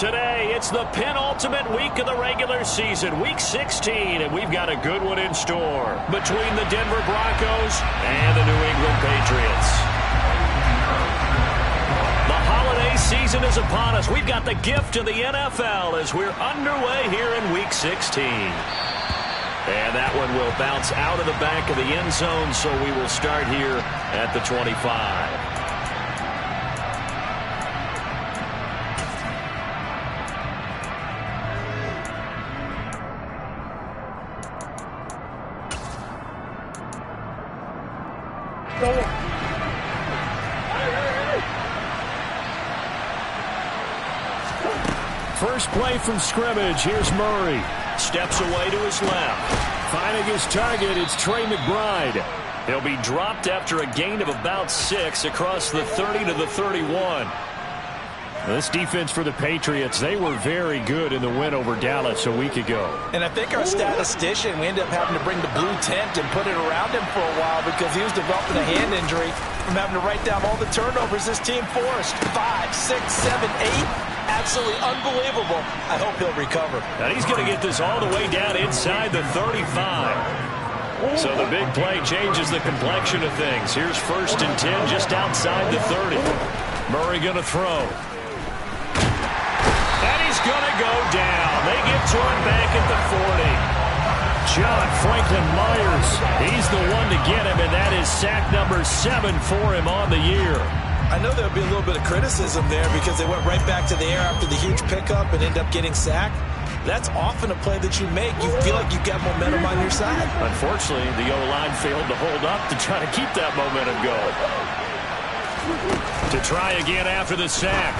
Today, it's the penultimate week of the regular season, Week 16, and we've got a good one in store between the Denver Broncos and the New England Patriots. The holiday season is upon us. We've got the gift of the NFL as we're underway here in Week 16. And that one will bounce out of the back of the end zone, so we will start here at the 25. First play from scrimmage. Here's Murray. Steps away to his left. Finding his target, it's Trey McBride. He'll be dropped after a gain of about 6 across the 30 to the 31. This defense for the Patriots, they were very good in the win over Dallas a week ago. And I think our statistician, we ended up having to bring the blue tent and put it around him for a while because he was developing a hand injury from having to write down all the turnovers this team forced. 5, 6, 7, 8. Absolutely unbelievable. I hope he'll recover. And he's going to get this all the way down inside the 35. So the big play changes the complexion of things. Here's 1st and 10 just outside the 30. Murray going to throw. And he's going to go down. They get to him back at the 40. John Franklin Myers, he's the one to get him, and that is sack number 7 for him on the year. I know there'll be a little bit of criticism there because they went right back to the air after the huge pickup and end up getting sacked. That's often a play that you make. You feel like you've got momentum on your side. Unfortunately, the O-line failed to hold up to try to keep that momentum going. To try again after the sack.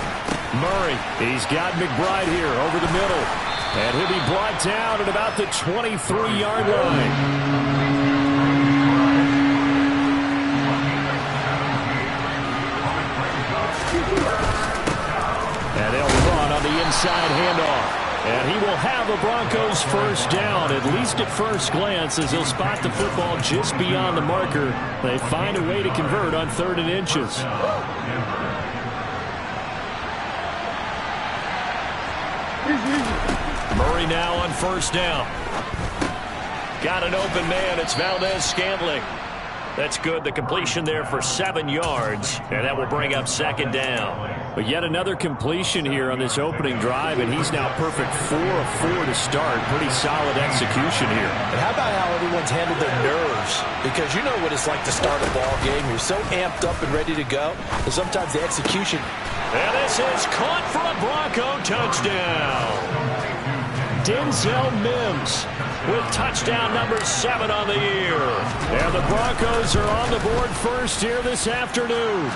Murray, he's got McBride here over the middle. And he'll be brought down at about the 23-yard line. And they'll run on the inside handoff. And he will have a Broncos first down, at least at first glance, as he'll spot the football just beyond the marker. They find a way to convert on 3rd and inches. Murray now on 1st down. Got an open man. It's Valdez-Scantling. That's good. The completion there for 7 yards, and that will bring up 2nd down. But yet another completion here on this opening drive, and he's now perfect 4 of 4 to start. Pretty solid execution here. And how about how everyone's handled their nerves? Because you know what it's like to start a ball game. You're so amped up and ready to go, and sometimes the execution. And this is caught for a Bronco touchdown. Denzel Mims with touchdown number 7 on the year. And the Broncos are on the board first here this afternoon.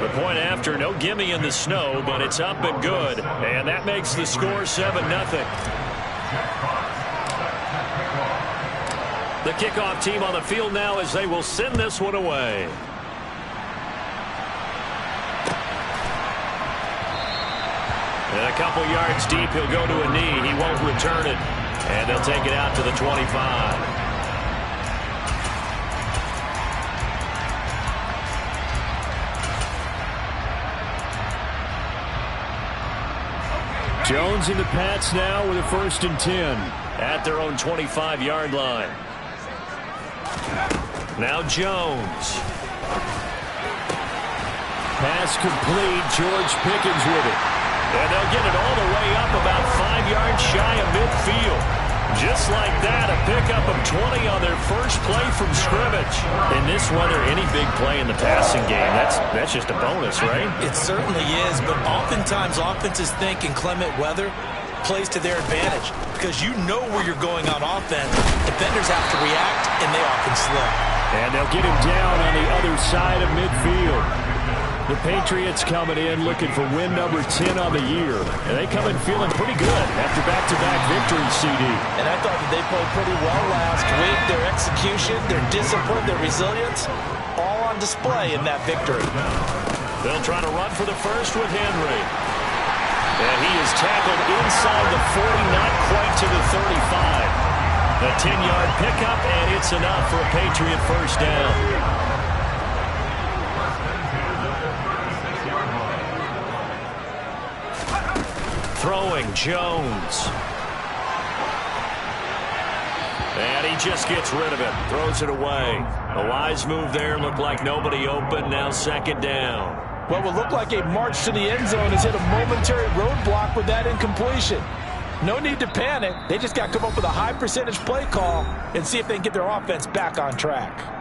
The point after, no gimme in the snow, but it's up and good. And that makes the score 7-0. The kickoff team on the field now as they will send this one away. And a couple yards deep, he'll go to a knee. He won't return it. And they'll take it out to the 25. Jones and the Pats now with a 1st and 10 at their own 25-yard line. Now Jones. Pass complete. George Pickens with it. And they'll get it all the way up about 5 yards shy of midfield. Just like that, a pickup of 20 on their first play from scrimmage. In this weather, any big play in the passing game, that's just a bonus, right? It certainly is, but oftentimes offenses think inclement weather plays to their advantage because you know where you're going on offense. Defenders have to react, and they often slip. And they'll get him down on the other side of midfield. The Patriots coming in looking for win number 10 on the year. And they come in feeling pretty good after back-to-back victories, CD. And I thought that they played pretty well last week. Their execution, their discipline, their resilience, all on display in that victory. They'll try to run for the first with Henry. And he is tackled inside the 40, not quite to the 35. A 10-yard pickup, and it's enough for a Patriot first down. Throwing, Jones. And he just gets rid of it. Throws it away. A wise move there. Looked like nobody open. Now second down. Well, what looked like a march to the end zone has hit a momentary roadblock with that incompletion. No need to panic. They just got to come up with a high percentage play call and see if they can get their offense back on track.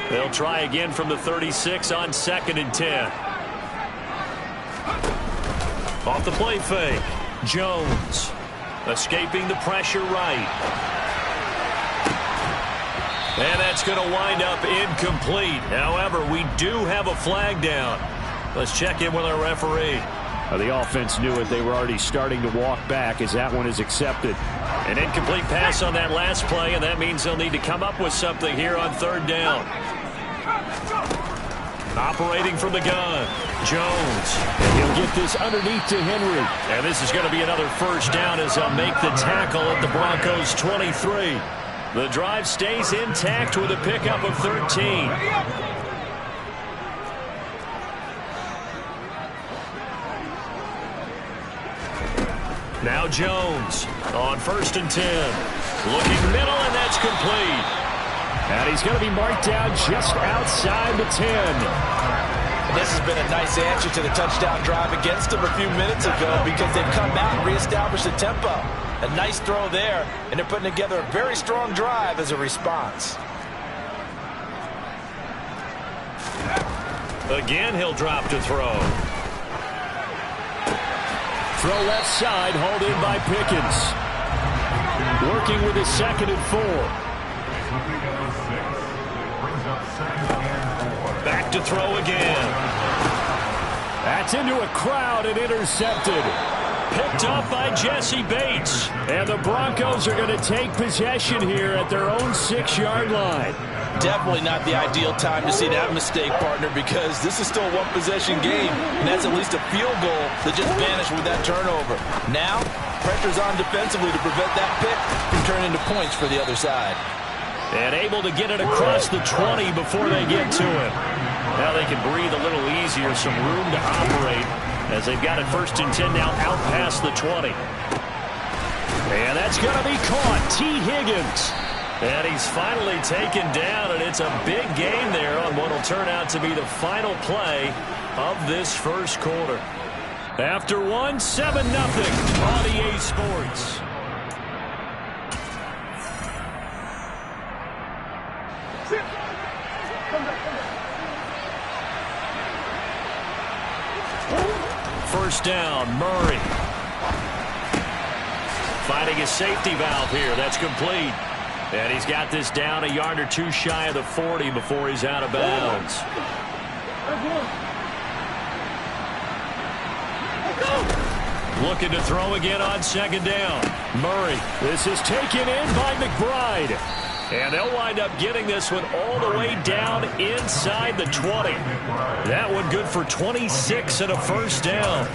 They'll try again from the 36 on 2nd and 10. Off the play fake. Jones escaping the pressure right. And that's going to wind up incomplete. However, we do have a flag down. Let's check in with our referee. The offense knew it. They were already starting to walk back as that one is accepted. An incomplete pass on that last play, and that means they'll need to come up with something here on 3rd down. Operating from the gun, Jones. And he'll get this underneath to Henry. And this is going to be another first down as they'll make the tackle at the Broncos 23. The drive stays intact with a pickup of 13. Now Jones on 1st and 10. Looking middle, and that's complete. And he's going to be marked down just outside the 10. This has been a nice answer to the touchdown drive against them a few minutes ago because they've come out and reestablished the tempo. A nice throw there, and they're putting together a very strong drive as a response. Again, he'll drop to throw. Throw left side, hauled in by Pickens. Working with his 2nd and 4. Back to throw again. That's into a crowd and intercepted. Picked up by Jesse Bates. And the Broncos are going to take possession here at their own 6-yard line. Definitely not the ideal time to see that mistake, partner, because this is still a one-possession game, and that's at least a field goal that just vanished with that turnover. Now, pressure's on defensively to prevent that pick from turning into points for the other side. And able to get it across the 20 before they get to him. Now they can breathe a little easier, some room to operate as they've got it 1st and 10 now out past the 20. And that's going to be caught. T. Higgins. And he's finally taken down, and it's a big game there on what will turn out to be the final play of this first quarter. After one, 7-0 on EA Sports. First down, Murray. Finding his safety valve here. That's complete. And he's got this down a yard or two shy of the 40 before he's out of bounds. Looking to throw again on 2nd down. Murray. This is taken in by McBride. And they'll wind up getting this one all the way down inside the 20. That one good for 26 and a first down.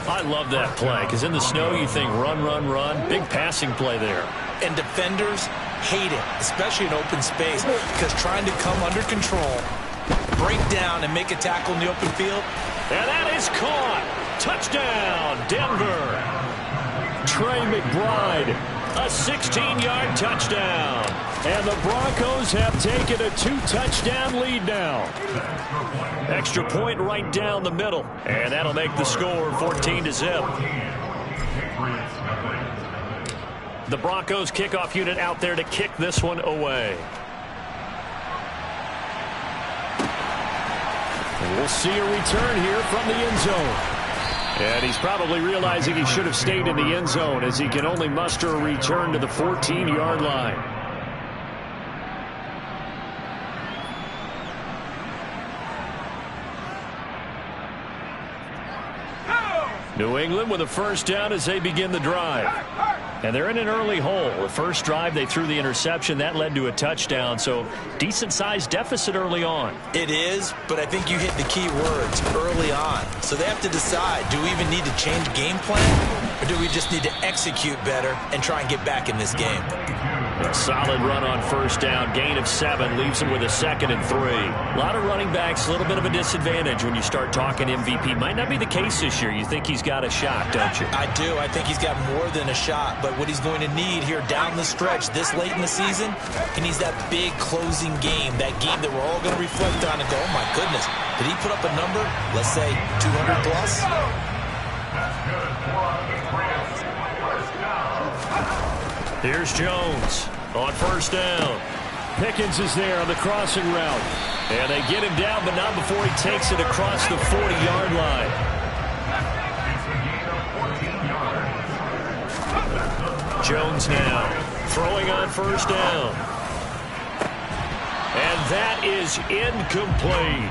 I love that play because in the snow you think run, run, run. Big passing play there. And defenders hate it, especially in open space, because trying to come under control, break down, and make a tackle in the open field. And that is caught. Touchdown, Denver. Trey McBride. A 16-yard touchdown. And the Broncos have taken a 2-touchdown lead now. Extra point right down the middle. And that'll make the score 14-0. The Broncos kickoff unit out there to kick this one away. And we'll see a return here from the end zone. And he's probably realizing he should have stayed in the end zone as he can only muster a return to the 14-yard line. New England with a first down as they begin the drive. And they're in an early hole. The first drive, they threw the interception. That led to a touchdown, so decent-sized deficit early on. It is, but I think you hit the key words, early on. So they have to decide, do we even need to change game plan, or do we just need to execute better and try and get back in this game? A solid run on first down. Gain of 7 leaves him with a 2nd and 3. A lot of running backs, a little bit of a disadvantage when you start talking MVP. Might not be the case this year. You think he's got a shot, don't you? I do. I think he's got more than a shot. But what he's going to need here down the stretch this late in the season, he needs that big closing game, that game that we're all going to reflect on and go, oh, my goodness, did he put up a number, let's say, 200 plus? Here's Jones on first down. Pickens is there on the crossing route. And they get him down, but not before he takes it across the 40-yard line. Jones now throwing on first down. And that is incomplete.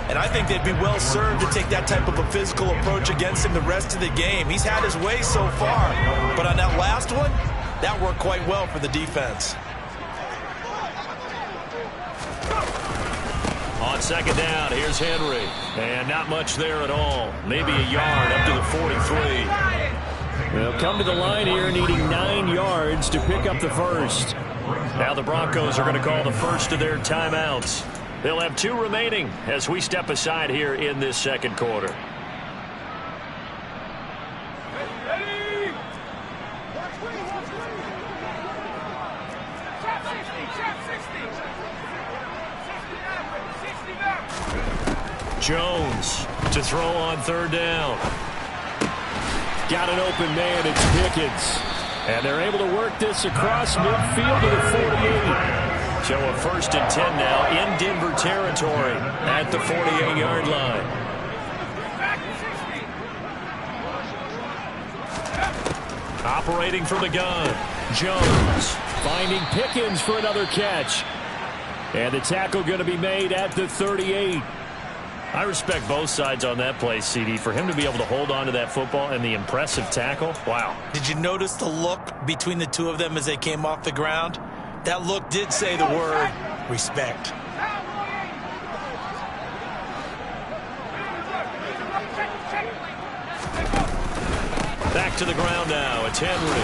And I think they'd be well served to take that type of a physical approach against him the rest of the game. He's had his way so far. But on that last one, that worked quite well for the defense. On second down, here's Henry. And not much there at all. Maybe a yard up to the 43. They'll come to the line here needing 9 yards to pick up the first. Now the Broncos are going to call the first of their timeouts. They'll have 2 remaining as we step aside here in this second quarter. Jones to throw on third down. Got an open man, it's Pickens. And they're able to work this across midfield to the 48. So a 1st and 10 now in Denver territory at the 48-yard line. Operating from the gun. Jones finding Pickens for another catch. And the tackle going to be made at the 38. I respect both sides on that play, CD. For him to be able to hold on to that football and the impressive tackle, wow. Did you notice the look between the two of them as they came off the ground? That look did say the word respect. Back to the ground now. It's Henry.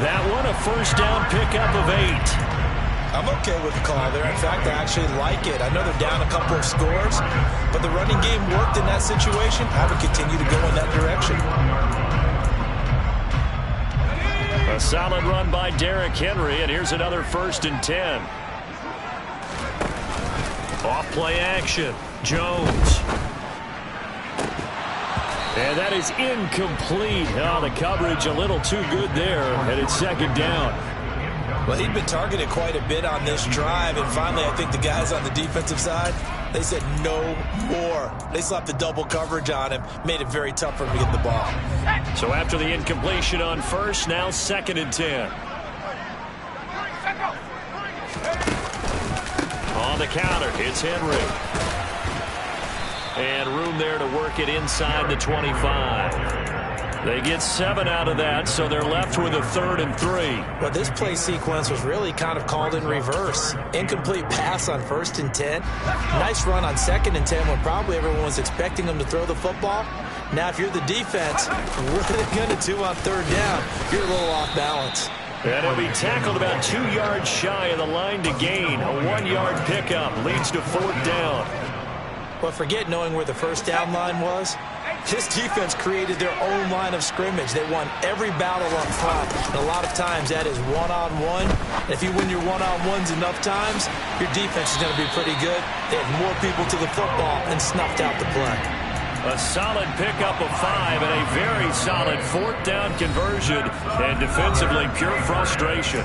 That one a first down pickup of 8. I'm okay with the call there. In fact, I actually like it. I know they're down a couple of scores, but the running game worked in that situation. I would continue to go in that direction. A solid run by Derrick Henry, and here's another 1st and 10. Off play action. Jones. And that is incomplete. Oh, the coverage a little too good there, and it's 2nd down. Well, he'd been targeted quite a bit on this drive, and finally I think the guys on the defensive side, they said no more. They slapped the double coverage on him, made it very tough for him to get the ball. So after the incompletion on first, now 2nd and 10. On the counter, it's Henry. And room there to work it inside the 25. They get 7 out of that, so they're left with a 3rd and 3. Well, this play sequence was really kind of called in reverse. Incomplete pass on 1st and 10. Nice run on 2nd and 10 when probably everyone was expecting them to throw the football. Now, if you're the defense, what are they going to do on 3rd down? You're a little off balance. And he'll be tackled about 2 yards shy of the line to gain. A 1-yard pickup leads to 4th down. But forget knowing where the first down line was. This defense created their own line of scrimmage. They won every battle up front. And a lot of times that is one-on-one. And if you win your one-on-ones enough times, your defense is going to be pretty good. They had more people to the football and snuffed out the play. A solid pickup of 5 and a very solid 4th down conversion. And defensively, pure frustration.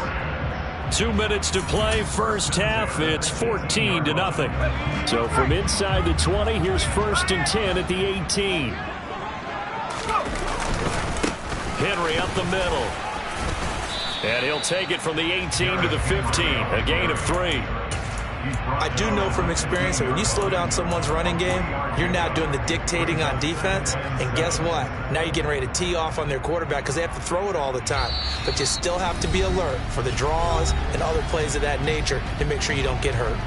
2 minutes to play, first half. It's 14-0. So from inside the 20, here's 1st and 10 at the 18. Henry up the middle. And he'll take it from the 18 to the 15. A gain of 3. I do know from experience that when you slow down someone's running game, you're now doing the dictating on defense. And guess what? Now you're getting ready to tee off on their quarterback because they have to throw it all the time. But you still have to be alert for the draws and other plays of that nature to make sure you don't get hurt.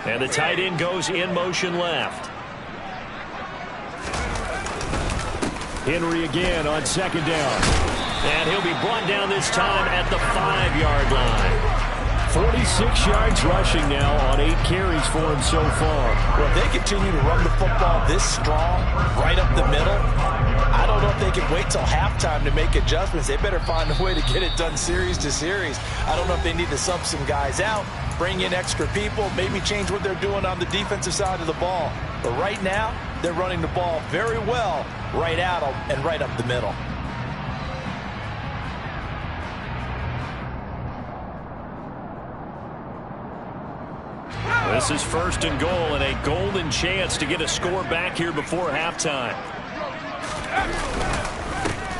And the tight end goes in motion left. Henry again on second down. And he'll be brought down this time at the 5-yard line. 46 yards rushing now on 8 carries for him so far. Well, if they continue to run the football this strong, right up the middle, I don't know if they can wait till halftime to make adjustments. They better find a way to get it done series to series. I don't know if they need to sub some guys out, bring in extra people, maybe change what they're doing on the defensive side of the ball. But right now, they're running the ball very well right at them and right up the middle. This is 1st and goal and a golden chance to get a score back here before halftime.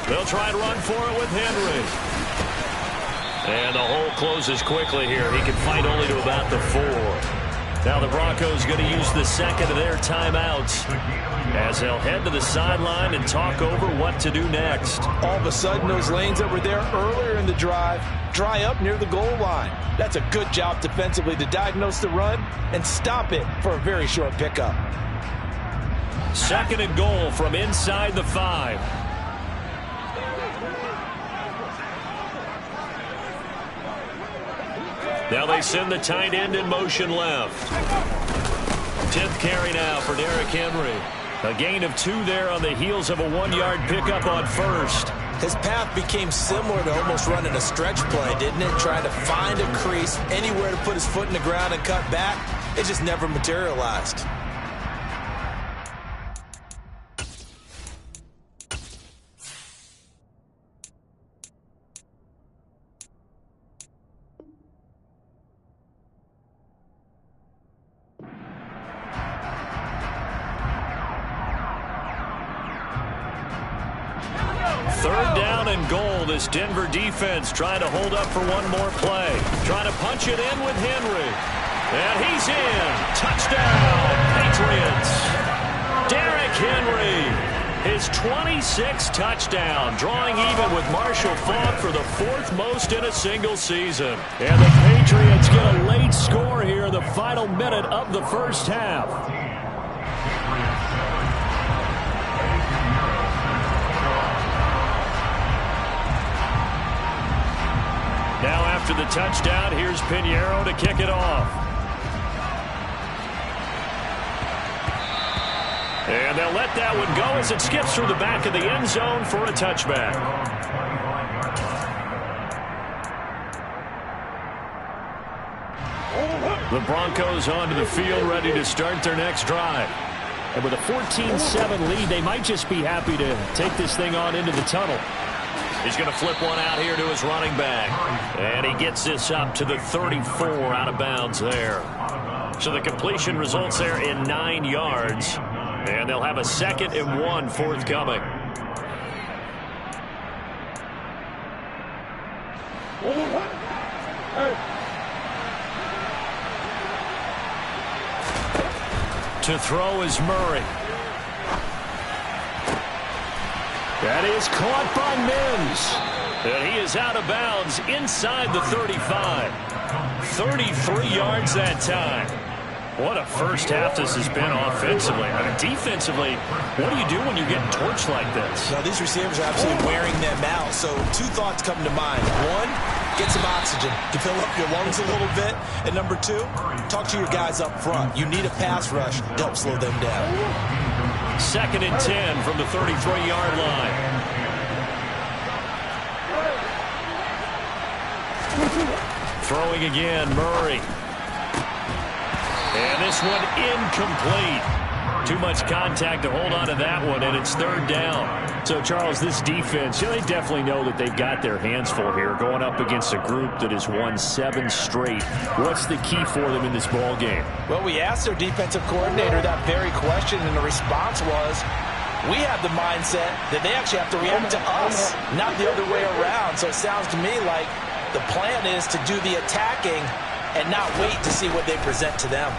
They'll try and run for it with Henry. And the hole closes quickly here. He can fight only to about the 4. Now the Broncos going to use the second of their timeouts as they'll head to the sideline and talk over what to do next. All of a sudden, those lanes that were there earlier in the drive dry up near the goal line. That's a good job defensively to diagnose the run and stop it for a very short pickup. 2nd and goal from inside the 5. Now they send the tight end in motion left. 10th carry now for Derrick Henry. A gain of 2 there on the heels of a 1-yard pickup on 1st. His path became similar to almost running a stretch play, didn't it? Trying to find a crease, anywhere to put his foot in the ground and cut back. It just never materialized. This Denver defense trying to hold up for one more play. Trying to punch it in with Henry. And he's in. Touchdown, Patriots. Derrick Henry, his 26th touchdown, drawing even with Marshall Faulk for the 4th most in a single season. And the Patriots get a late score here in the final minute of the first half. Now after the touchdown, here's Pinheiro to kick it off. And they'll let that one go as it skips through the back of the end zone for a touchback. The Broncos onto the field ready to start their next drive. And with a 14-7 lead, they might just be happy to take this thing on into the tunnel. He's going to flip one out here to his running back. And he gets this up to the 34 out of bounds there. So the completion results there in 9 yards. And they'll have a 2nd and 1 forthcoming. To throw is Murray. That is caught by Mims. And he is out of bounds inside the 35. 33 yards that time. What a first half this has been offensively. I mean, defensively, what do you do when you're getting torched like this? Now, these receivers are absolutely wearing them out. So 2 thoughts come to mind. 1, get some oxygen to fill up your lungs a little bit. And number 2, talk to your guys up front. You need a pass rush to help slow them down. 2nd and 10 from the 33-yard line. Throwing again, Murray. And this one incomplete. Too much contact to hold on to that one, and it's 3rd down. So, Charles, this defense, they definitely know that they've got their hands full here, going up against a group that has won 7 straight. What's the key for them in this ball game? Well, we asked their defensive coordinator that very question, and the response was, we have the mindset that they actually have to react to us, not the other way around. So it sounds to me like the plan is to do the attacking and not wait to see what they present to them.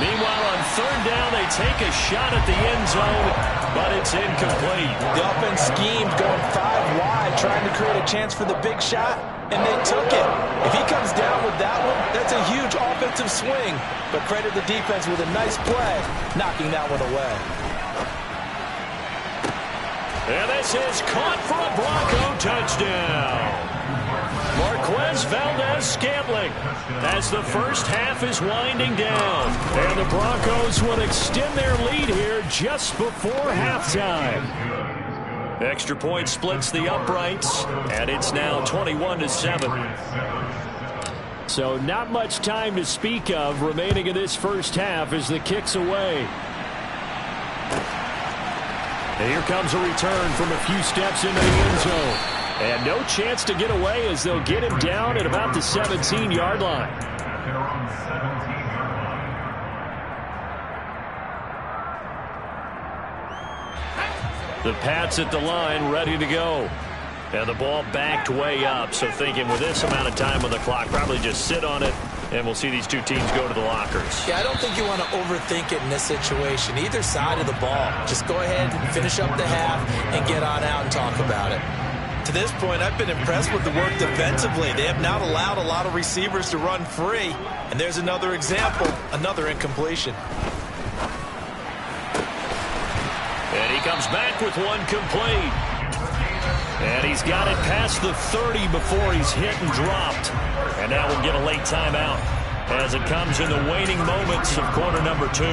Meanwhile, on 3rd down, they take a shot at the end zone, but it's incomplete. The offense schemed going 5 wide, trying to create a chance for the big shot, and they took it. If he comes down with that one, that's a huge offensive swing. But credit the defense with a nice play, knocking that one away. And this is caught for a Bronco touchdown. Marquez Valdez-Scantling as the first half is winding down. And the Broncos will extend their lead here just before halftime. Extra point splits the uprights, and it's now 21-7. So not much time to speak of remaining in this first half as the kick's away. And here comes a return from a few steps into the end zone. And no chance to get away as they'll get him down at about the 17-yard line. The Pats at the line, ready to go. And the ball backed way up, so thinking with this amount of time on the clock, probably just sit on it, and we'll see these two teams go to the lockers. Yeah, I don't think you want to overthink it in this situation. Either side of the ball. Just go ahead and finish up the half and get on out and talk about it. To this point, I've been impressed with the work defensively. They have not allowed a lot of receivers to run free. And there's another example, another incompletion. And he comes back with one complete. And he's got it past the 30 before he's hit and dropped. And now we'll get a late timeout as it comes in the waning moments of quarter number 2.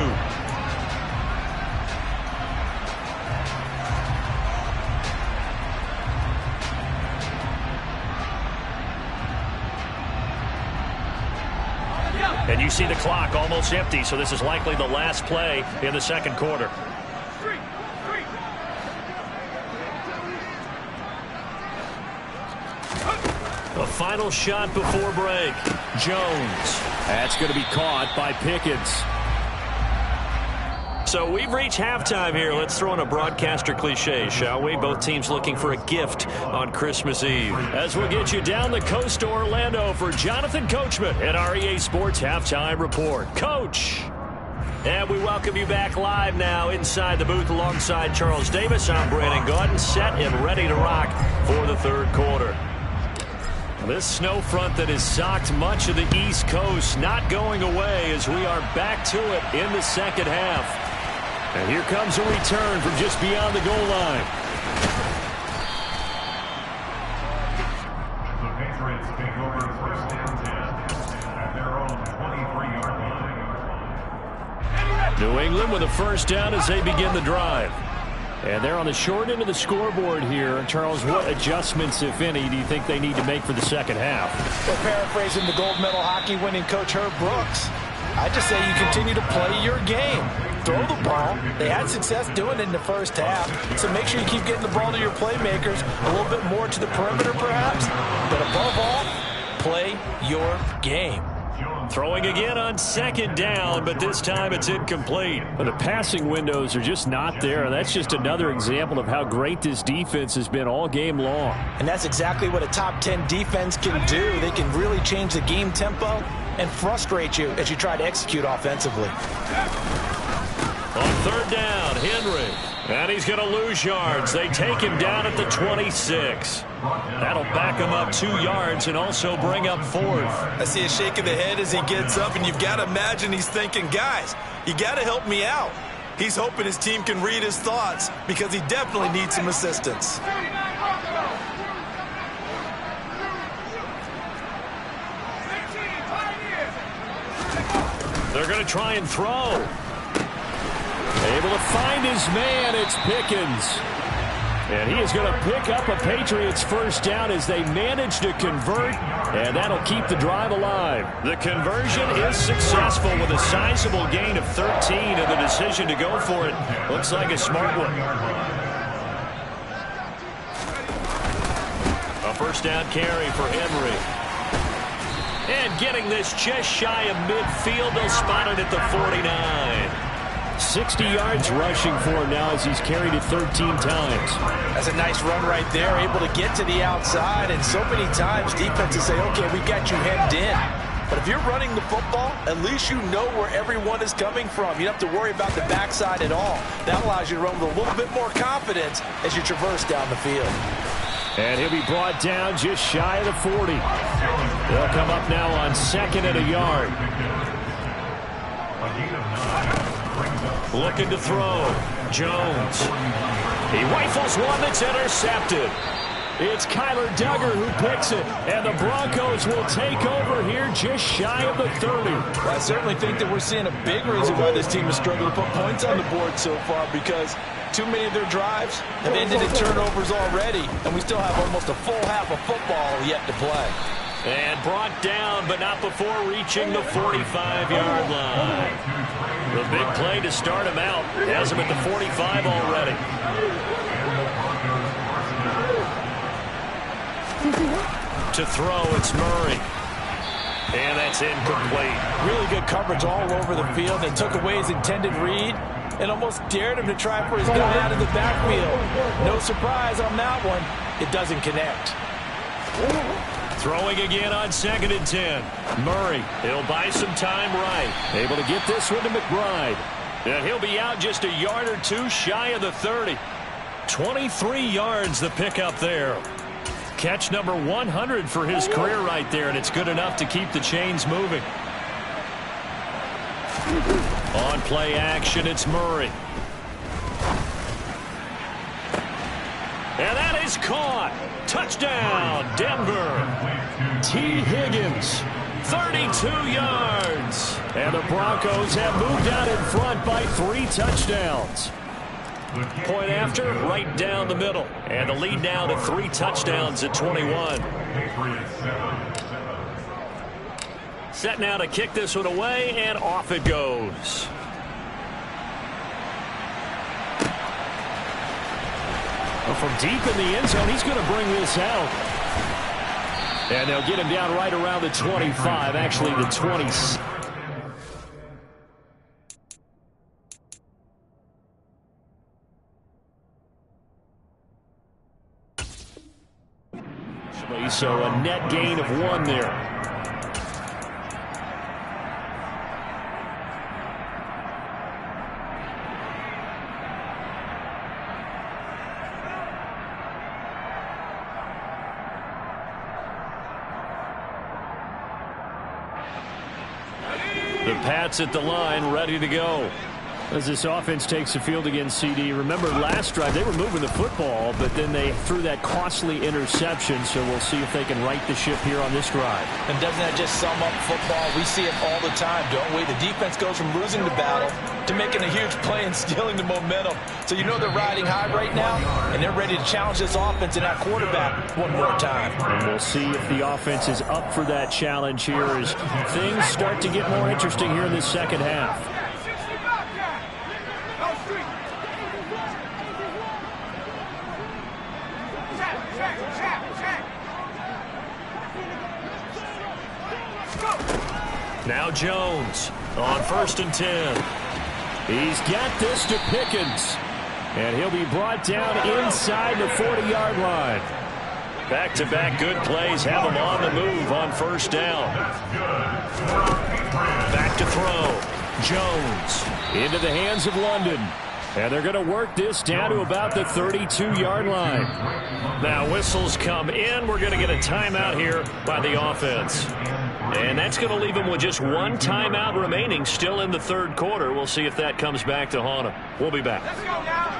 And you see the clock almost empty, so this is likely the last play in the second quarter. A final shot before break. Jones. That's going to be caught by Pickens. So we've reached halftime here. Let's throw in a broadcaster cliche, shall we? Both teams looking for a gift on Christmas Eve. As we'll get you down the coast to Orlando for Jonathan Coachman at our EA Sports Halftime Report. Coach. And we welcome you back live now inside the booth alongside Charles Davis. I'm Brandon Gaudin, set and ready to rock for the third quarter. This snow front that has socked much of the East Coast not going away as we are back to it in the second half. And here comes a return from just beyond the goal line. The Patriots take over first and 10 at their own 23-yard line. New England with a first down as they begin the drive. And they're on the short end of the scoreboard here. Charles, what adjustments, if any, do you think they need to make for the second half? Well, paraphrasing the gold medal hockey winning coach Herb Brooks, I just say you continue to play your game. Throw the ball. They had success doing it in the first half, so make sure you keep getting the ball to your playmakers, a little bit more to the perimeter perhaps, but above all, play your game. Throwing again on second down, but this time it's incomplete. But the passing windows are just not there. That's just another example of how great this defense has been all game long. And that's exactly what a top 10 defense can do. They can really change the game tempo and frustrate you as you try to execute offensively. On third down, Henry. And he's going to lose yards. They take him down at the 26. That'll back him up 2 yards and also bring up fourth. I see a shake of the head as he gets up, and you've got to imagine he's thinking, guys, you got to help me out. He's hoping his team can read his thoughts because he definitely needs some assistance. They're going to try and throw. Able to find his man. It's Pickens. And he is going to pick up a Patriots first down as they manage to convert, and that'll keep the drive alive. The conversion is successful with a sizable gain of 13, and the decision to go for it looks like a smart one. A first down carry for Henry. And getting this just shy of midfield, they'll spot it at the 49. 60 yards rushing for him now as he's carried it 13 times. That's a nice run right there, able to get to the outside, and so many times defenses say, okay, we got you hemmed in. But if you're running the football, at least you know where everyone is coming from. You don't have to worry about the backside at all. That allows you to run with a little bit more confidence as you traverse down the field. And he'll be brought down just shy of the 40. They'll come up now on 2nd and a yard. Looking to throw. Jones. He rifles one that's intercepted. It's Kyler Duggar who picks it, and the Broncos will take over here just shy of the 30. Well, I certainly think that we're seeing a big reason why this team has struggled to put points on the board so far, because too many of their drives have ended in turnovers already, and we still have almost a full half of football yet to play. And brought down, but not before reaching the 45-yard line. The big play to start him out. Has him at the 45 already. To throw, it's Murray. And that's incomplete. Really good coverage all over the field. They took away his intended read and almost dared him to try for his guy out of the backfield. No surprise on that one. It doesn't connect. Throwing again on 2nd and 10. Murray, he'll buy some time right. Able to get this one to McBride. And he'll be out just a yard or two shy of the 30. 23 yards the pickup there. Catch number 100 for his career right there, and it's good enough to keep the chains moving. On play action, it's Murray. And that is caught. Touchdown, Denver. T. Higgins, 32 yards. And the Broncos have moved out in front by 3 touchdowns. Point after, right down the middle. And the lead now to 3 touchdowns at 21. Set now to kick this one away, and off it goes. Well, from deep in the end zone, he's going to bring this out. And they'll get him down right around the 25, actually the 20. So a net gain of 1 there. The Pats at the line, ready to go. As this offense takes the field against CD. Remember, last drive, they were moving the football, but then they threw that costly interception, so we'll see if they can right the ship here on this drive. And doesn't that just sum up football? We see it all the time, don't we? The defense goes from losing the battle to making a huge play and stealing the momentum. So you know they're riding high right now, and they're ready to challenge this offense and that quarterback one more time. And we'll see if the offense is up for that challenge here as things start to get more interesting here in this second half. Now Jones on 1st and 10. He's got this to Pickens. And he'll be brought down inside the 40-yard line. Back-to-back good plays have him on the move on 1st down. Back to throw. Jones into the hands of London. And they're going to work this down to about the 32-yard line. Now whistles come in. We're going to get a timeout here by the offense. And that's going to leave him with just 1 timeout remaining still in the 3rd quarter. We'll see if that comes back to haunt him. We'll be back. Let's go now.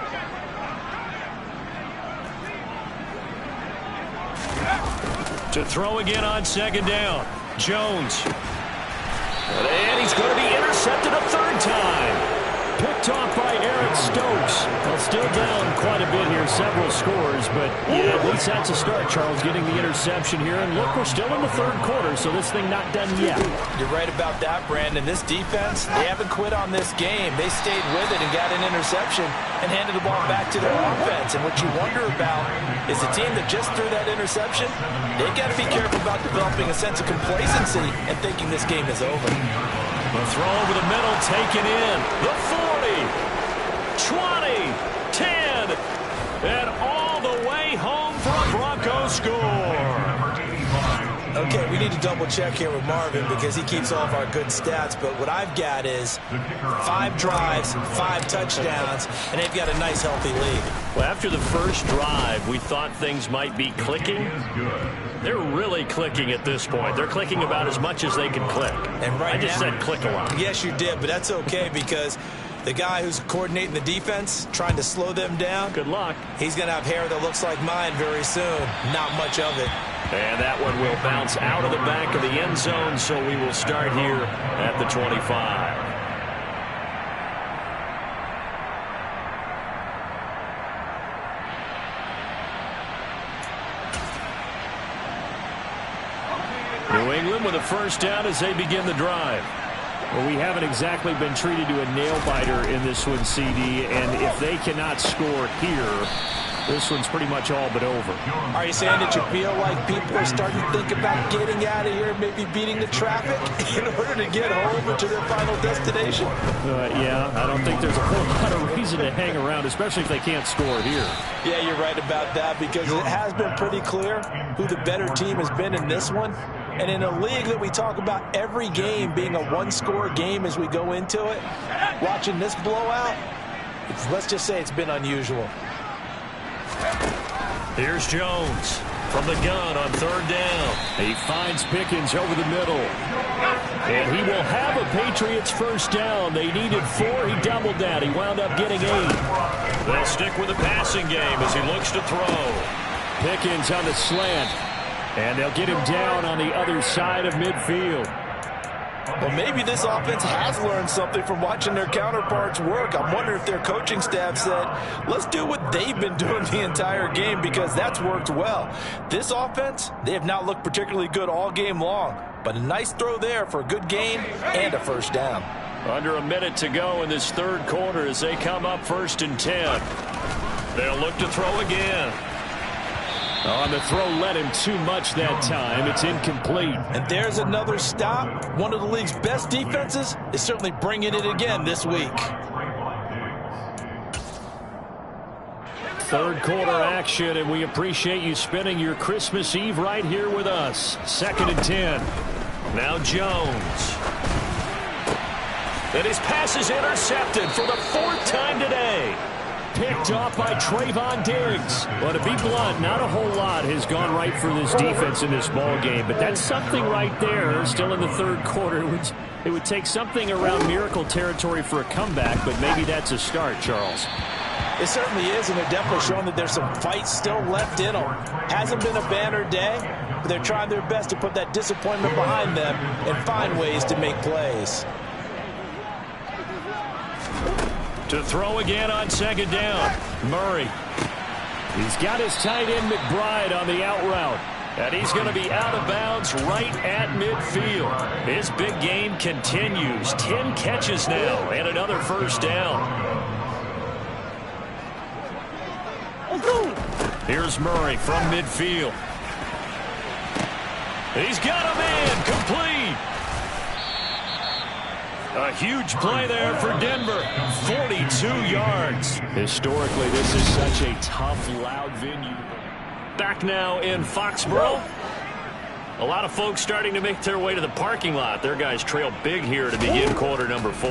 To throw again on 2nd down. Jones. And he's going to be intercepted a 3rd time. Picked off by Eric Stokes. Well, still down quite a bit here, several scores, but yeah, at least that's a start, Charles, getting the interception here. And look, we're still in the 3rd quarter, so this thing not done yet. You're right about that, Brandon. This defense, they haven't quit on this game. They stayed with it and got an interception and handed the ball back to their offense. And what you wonder about is the team that just threw that interception, they've got to be careful about developing a sense of complacency and thinking this game is over. The throw over the middle taken in. The 40, 20, 10, and all the way home for a Broncos score. A Okay, we need to double check here with Marvin because he keeps all of our good stats. But what I've got is 5 drives, 5 touchdowns, and they've got a nice, healthy lead. Well, after the first drive, we thought things might be clicking. They're really clicking at this point. They're clicking about as much as they can click. And right I just said click a lot. Yes, you did, but that's okay because the guy who's coordinating the defense, trying to slow them down, Good luck. he's going to have hair that looks like mine very soon. Not much of it. And that one will bounce out of the back of the end zone, so we will start here at the 25. New England with a first down as they begin the drive. Well, we haven't exactly been treated to a nail-biter in this one, CD, and if they cannot score here, this one's pretty much all but over. Are you saying that you feel like people are starting to think about getting out of here, maybe beating the traffic in order to get home or to their final destination? Yeah, I don't think there's a whole lot of reason to hang around, especially if they can't score here. Yeah, you're right about that because it has been pretty clear who the better team has been in this one. And in a league that we talk about every game being a one-score game as we go into it, watching this blowout, let's just say it's been unusual. Here's Jones from the gun on third down. He finds Pickens over the middle. And he will have a Patriots first down. They needed 4. He doubled that. He wound up getting 8. They'll stick with the passing game as he looks to throw. Pickens on the slant. And they'll get him down on the other side of midfield. Well, maybe this offense has learned something from watching their counterparts work. I'm wondering if their coaching staff said, let's do what they've been doing the entire game because that's worked well. This offense, they have not looked particularly good all game long, but a nice throw there for a good gain and a first down. Under a minute to go in this third quarter as they come up 1st and 10. They'll look to throw again. On the throw led him too much that time. It's incomplete. And there's another stop. One of the league's best defenses is certainly bringing it again this week. Third quarter action, and we appreciate you spending your Christmas Eve right here with us. 2nd and 10. Now Jones. And his pass is intercepted for the 4th time today. Picked off by Trayvon Diggs. Well, to be blunt, not a whole lot has gone right for this defense in this ball game, but that's something right there. Still in the third quarter, it would take something around miracle territory for a comeback, but maybe that's a start, Charles. It certainly is, and they're definitely showing that there's some fight still left in them. Hasn't been a banner day, but they're trying their best to put that disappointment behind them and find ways to make plays. To throw again on 2nd down. Murray. He's got his tight end McBride on the out route. And he's going to be out of bounds right at midfield. His big game continues. 10 catches now and another first down. Here's Murray from midfield. He's got a man complete. A huge play there for Denver. 42 yards. Historically, this is such a tough, loud venue. Back now in Foxborough. A lot of folks starting to make their way to the parking lot. Their guys trail big here to begin quarter number 4.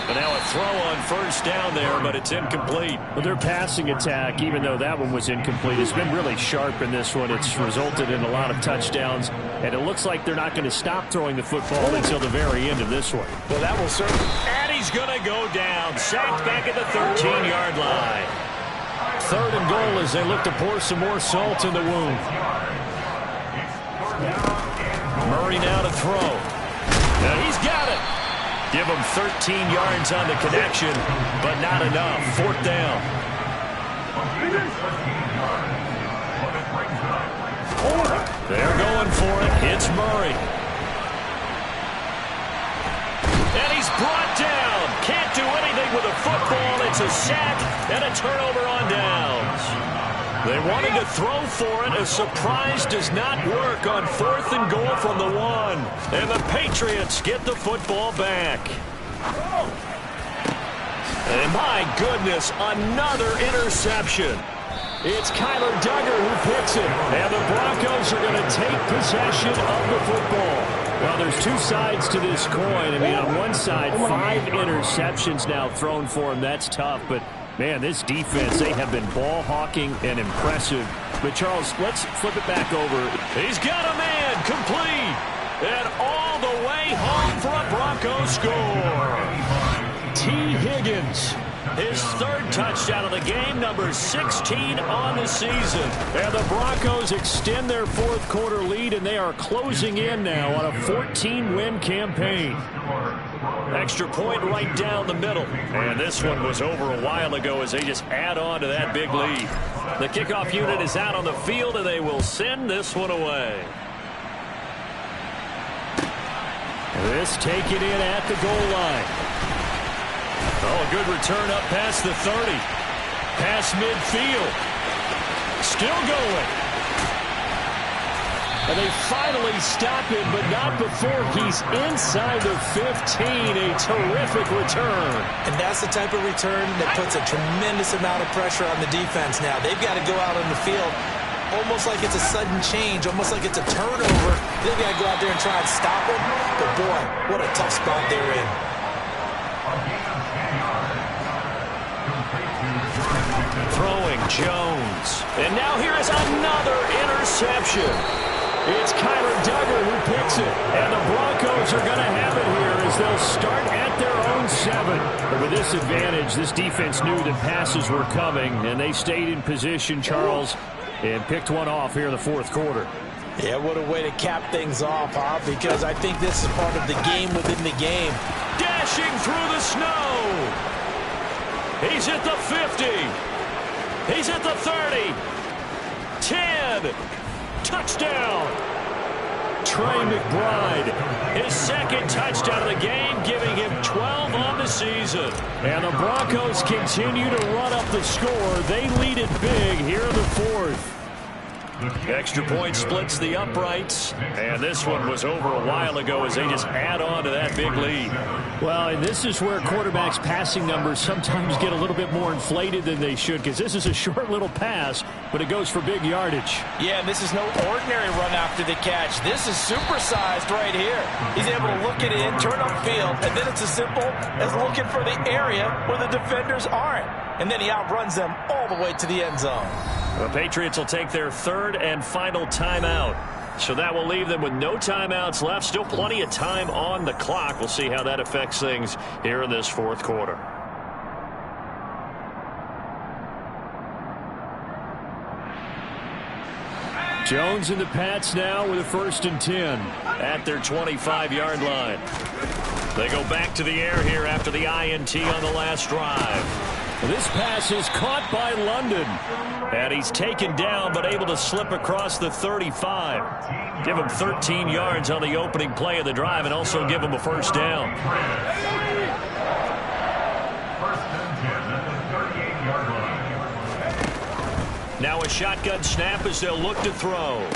But now a throw on first down there, but it's incomplete. Well, their passing attack, even though that one was incomplete, has been really sharp in this one. It's resulted in a lot of touchdowns, and it looks like they're not going to stop throwing the football until the very end of this one. Well, that will certainly... And he's going to go down. Sacked back at the 13-yard line. 3rd and goal as they look to pour some more salt in the wound. Murray now to throw. Now he's got it. Give him 13 yards on the connection, but not enough. 4th down. They're going for it. It's Murray. And he's brought down. Can't do anything with a football. It's a sack and a turnover on downs. They wanted to throw for it. A surprise does not work on 4th and goal from the 1. And the Patriots get the football back. And my goodness, another interception. It's Kyler Duggar who picks it. And the Broncos are going to take possession of the football. Well, there's two sides to this coin. I mean, on one side, 5 interceptions now thrown for him. That's tough. But, man, this defense, they have been ball hawking and impressive. But, Charles, let's flip it back over. He's got a man complete. And all the way home for a Broncos score. T. Higgins. His 3rd touchdown of the game, number 16 on the season. And the Broncos extend their 4th quarter lead, and they are closing in now on a 14-win campaign. Extra point right down the middle. And this one was over a while ago as they just add on to that big lead. The kickoff unit is out on the field, and they will send this one away. This taken in at the goal line. Oh, a good return up past the 30. Past midfield. Still going. And they finally stop him, but not before he's inside the 15. A terrific return. And that's the type of return that puts a tremendous amount of pressure on the defense now. They've got to go out on the field almost like it's a sudden change, almost like it's a turnover. They've got to go out there and try and stop him. But, boy, what a tough spot they're in. Throwing Jones. And now here is another interception. It's Kyler Duggar who picks it. And the Broncos are going to have it here as they'll start at their own 7. But with this advantage, this defense knew that passes were coming, and they stayed in position, Charles, and picked one off here in the 4th quarter. Yeah, what a way to cap things off, huh? Because I think this is part of the game within the game. Dashing through the snow. He's at the 50. He's at the 30. 10. Touchdown. Trey McBride, his 2nd touchdown of the game, giving him 12 on the season. And the Broncos continue to run up the score. They lead it big here in the 4th. Extra point splits the uprights. And this one was over a while ago as they just add on to that big lead. Well, and this is where quarterbacks' passing numbers sometimes get a little bit more inflated than they should, because this is a short little pass, but it goes for big yardage. Yeah, and this is no ordinary run after the catch. This is supersized right here. He's able to look it in, turn upfield, and then it's as simple as looking for the area where the defenders aren't. And then he outruns them all the way to the end zone. The Patriots will take their 3rd and final timeout. So that will leave them with no timeouts left. Still plenty of time on the clock. We'll see how that affects things here in this 4th quarter. Jones and the Pats now with a 1st and 10 at their 25-yard line. They go back to the air here after the INT on the last drive. This pass is caught by London. And he's taken down but able to slip across the 35. Give him 13 yards on the opening play of the drive and also give him a 1st down. 1st and 10 at the 38-yard line. Now a shotgun snap as they'll look to throw.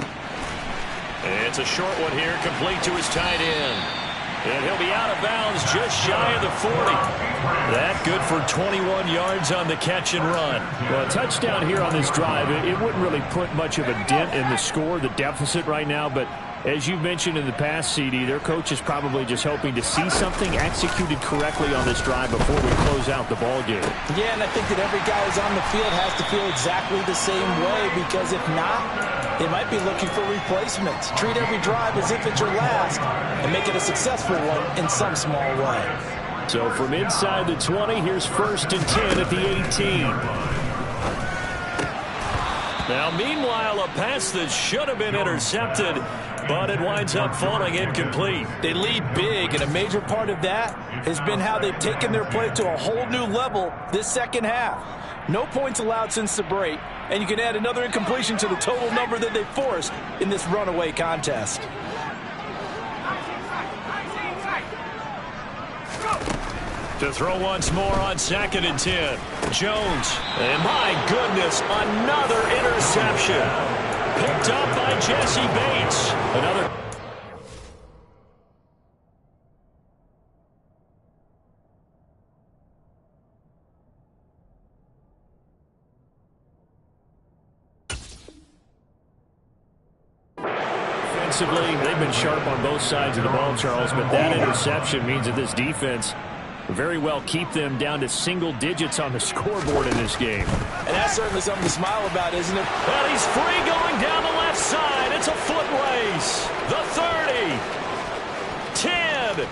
And it's a short one here, complete to his tight end. And he'll be out of bounds just shy of the 40. That good for 21 yards on the catch and run. Well, a touchdown here on this drive, it wouldn't really put much of a dent in the score, the deficit right now, but as you mentioned in the past, CD, their coach is probably just hoping to see something executed correctly on this drive before we close out the ball game. Yeah, and I think that every guy who's on the field has to feel exactly the same way, because if not, they might be looking for replacements. Treat every drive as if it's your last and make it a successful one in some small way. So from inside the 20, here's 1st and 10 at the 18. Now, meanwhile, a pass that should have been intercepted, but it winds up falling incomplete. They lead big, and a major part of that has been how they've taken their play to a whole new level this 2nd half. No points allowed since the break, and you can add another incompletion to the total number that they forced in this runaway contest. To throw once more on 2nd and 10. Jones. And my goodness, another interception. Picked up by Jesse Bates. Another. offensively, they've been sharp on both sides of the ball, Charles, but that interception means that this defense very well keep them down to single digits on the scoreboard in this game. And that's certainly something to smile about, isn't it? And he's free going down the left side. It's a foot race. The 30. 10.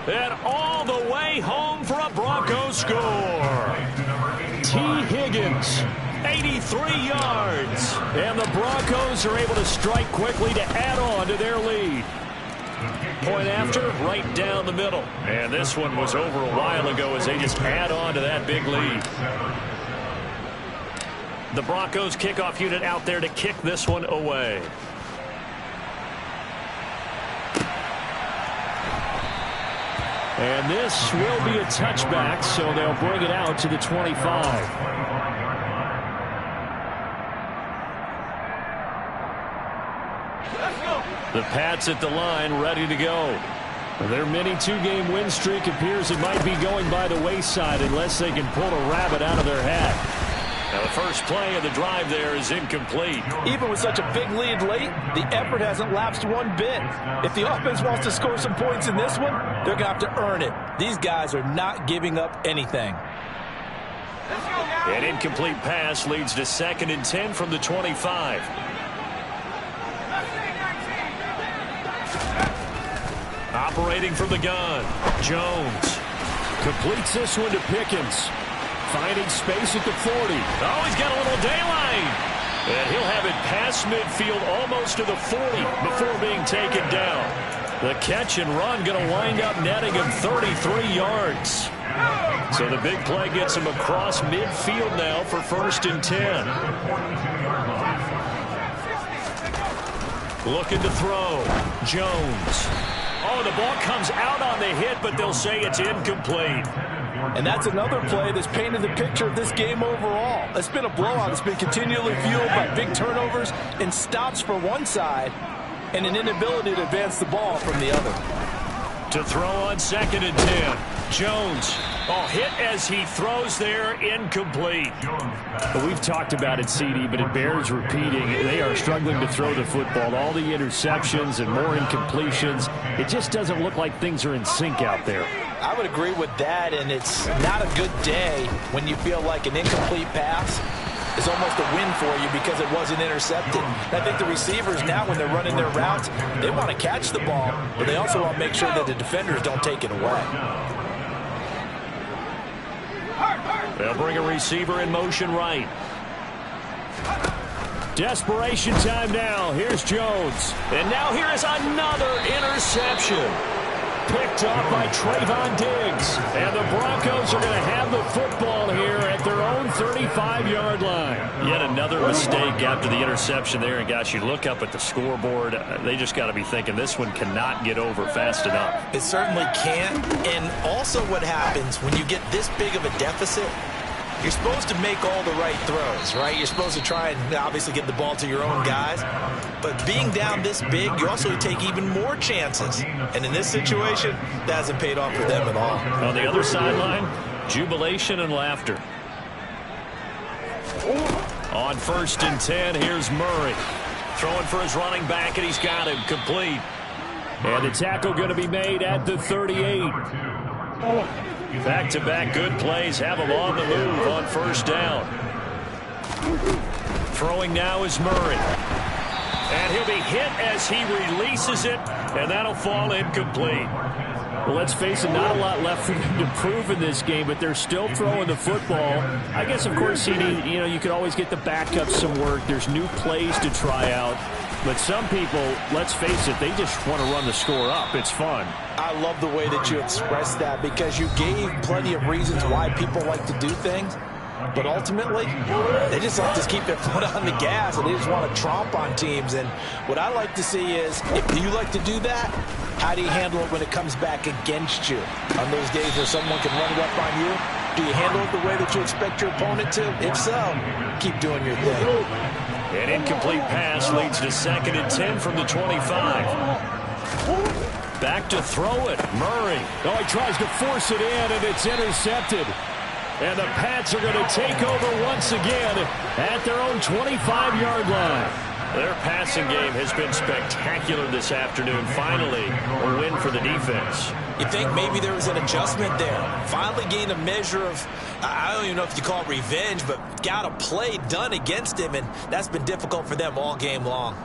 And all the way home for a Broncos score. T. Higgins, 83 yards. And the Broncos are able to strike quickly to add on to their lead. Point after, right down the middle. And this one was over a while ago as they just add on to that big lead. The Broncos kickoff unit out there to kick this one away. And this will be a touchback, so they'll bring it out to the 25. The Pats at the line, ready to go. Their mini two-game win streak appears it might be going by the wayside unless they can pull a rabbit out of their hat. Now the first play of the drive there is incomplete. Even with such a big lead late, the effort hasn't lapsed one bit. If the offense wants to score some points in this one, they're going to have to earn it. These guys are not giving up anything. An incomplete pass leads to 2nd and 10 from the 25. Operating from the gun, Jones completes this one to Pickens. Finding space at the 40. Oh, he's got a little daylight. And he'll have it past midfield almost to the 40 before being taken down. The catch and run going to wind up netting him 33 yards. So the big play gets him across midfield now for 1st and 10. Looking to throw. Jones. Oh, the ball comes out on the hit, but they'll say it's incomplete. And that's another play that's painted the picture of this game overall. It's been a blowout. It's been continually fueled by big turnovers and stops for one side and an inability to advance the ball from the other. To throw on 2nd and 10. Jones. Oh, hit as he throws there, incomplete. Well, we've talked about it, CD, but it bears repeating. They are struggling to throw the football. All the interceptions and more incompletions. It just doesn't look like things are in sync out there. I would agree with that, and it's not a good day when you feel like an incomplete pass is almost a win for you because it wasn't intercepted. And I think the receivers now, when they're running their routes, they want to catch the ball, but they also want to make sure that the defenders don't take it away. They'll bring a receiver in motion right. Desperation time now. Here's Jones. And now here is another interception. Picked off by Trayvon Diggs. And the Broncos are going to have the football here at their own 35-yard line. Yet another mistake after the interception there. And, gosh, you look up at the scoreboard. They just got to be thinking this one cannot get over fast enough. It certainly can't. And also what happens when you get this big of a deficit, you're supposed to make all the right throws, right? You're supposed to try and obviously get the ball to your own guys. But being down this big, you also take even more chances. And in this situation, that hasn't paid off for them at all. On the other sideline, jubilation and laughter. On 1st and 10, here's Murray. Throwing for his running back, and he's got him complete. And the tackle going to be made at the 38. Back-to-back good plays have him on the move on 1st down. Throwing now is Murray. And he'll be hit as he releases it, and that'll fall incomplete. Well, let's face it, not a lot left for them to prove in this game, but they're still throwing the football. I guess, of course, CD, you could always get the backups some work. There's new plays to try out. But some people, let's face it, they just want to run the score up. It's fun. I love the way that you expressed that because you gave plenty of reasons why people like to do things. But ultimately, they just like to keep their foot on the gas, and they just want to tromp on teams. And what I like to see is, if you like to do that, how do you handle it when it comes back against you? On those days where someone can run it up on you, do you handle it the way that you expect your opponent to? If so, keep doing your thing. An incomplete pass leads to 2nd and 10 from the 25. Back to throw it, Murray. Oh, he tries to force it in, and it's intercepted. And the Pats are going to take over once again at their own 25-yard line. Their passing game has been spectacular this afternoon. Finally, a win for the defense. You think maybe there was an adjustment there. Finally gained a measure of, I don't even know if you call it revenge, but got a play done against him, and that's been difficult for them all game long.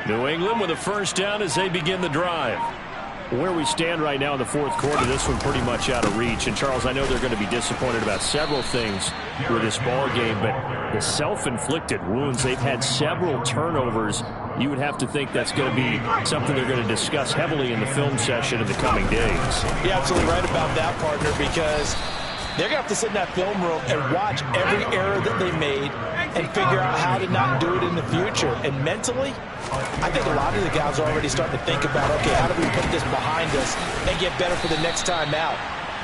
New England with a first down as they begin the drive. Where we stand right now in the fourth quarter, this one pretty much out of reach. And, Charles, I know they're going to be disappointed about several things with this ball game, but the self-inflicted wounds, they've had several turnovers. You would have to think that's going to be something they're going to discuss heavily in the film session in the coming days. You're absolutely right about that, partner, because they're going to have to sit in that film room and watch every error that they made and figure out how to not do it in the future. And mentally, I think a lot of the guys are already starting to think about, okay, how do we put this behind us and get better for the next time out?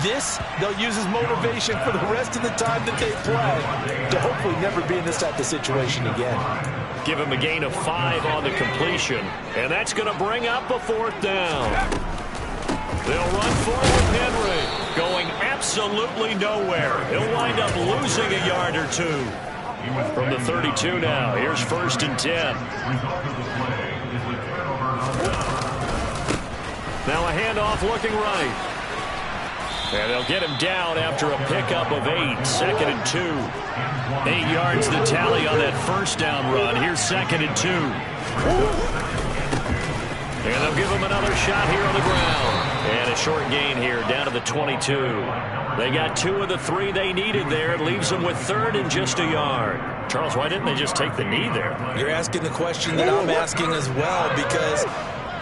This, they'll use as motivation for the rest of the time that they play to hopefully never be in this type of situation again. Give him a gain of 5 on the completion, and that's going to bring up a fourth down. They'll run forward Henry, going absolutely nowhere. He'll wind up losing a yard or two. From the 32 now, here's 1st and 10. Now a handoff looking right. And they'll get him down after a pickup of 8, 2nd and 2. 8 yards the tally on that first down run. Here's 2nd and 2. And they'll give him another shot here on the ground. And a short gain here down to the 22. They got 2 of the 3 they needed there. It leaves them with 3rd and just a yard. Charles, why didn't they just take the knee there? You're asking the question that I'm asking as well, because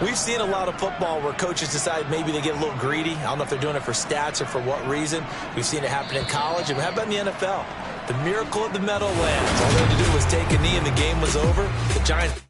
we've seen a lot of football where coaches decide maybe they get a little greedy. I don't know if they're doing it for stats or for what reason. We've seen it happen in college. And how about in the NFL? The miracle of the Meadowlands. All they had to do was take a knee and the game was over. The Giants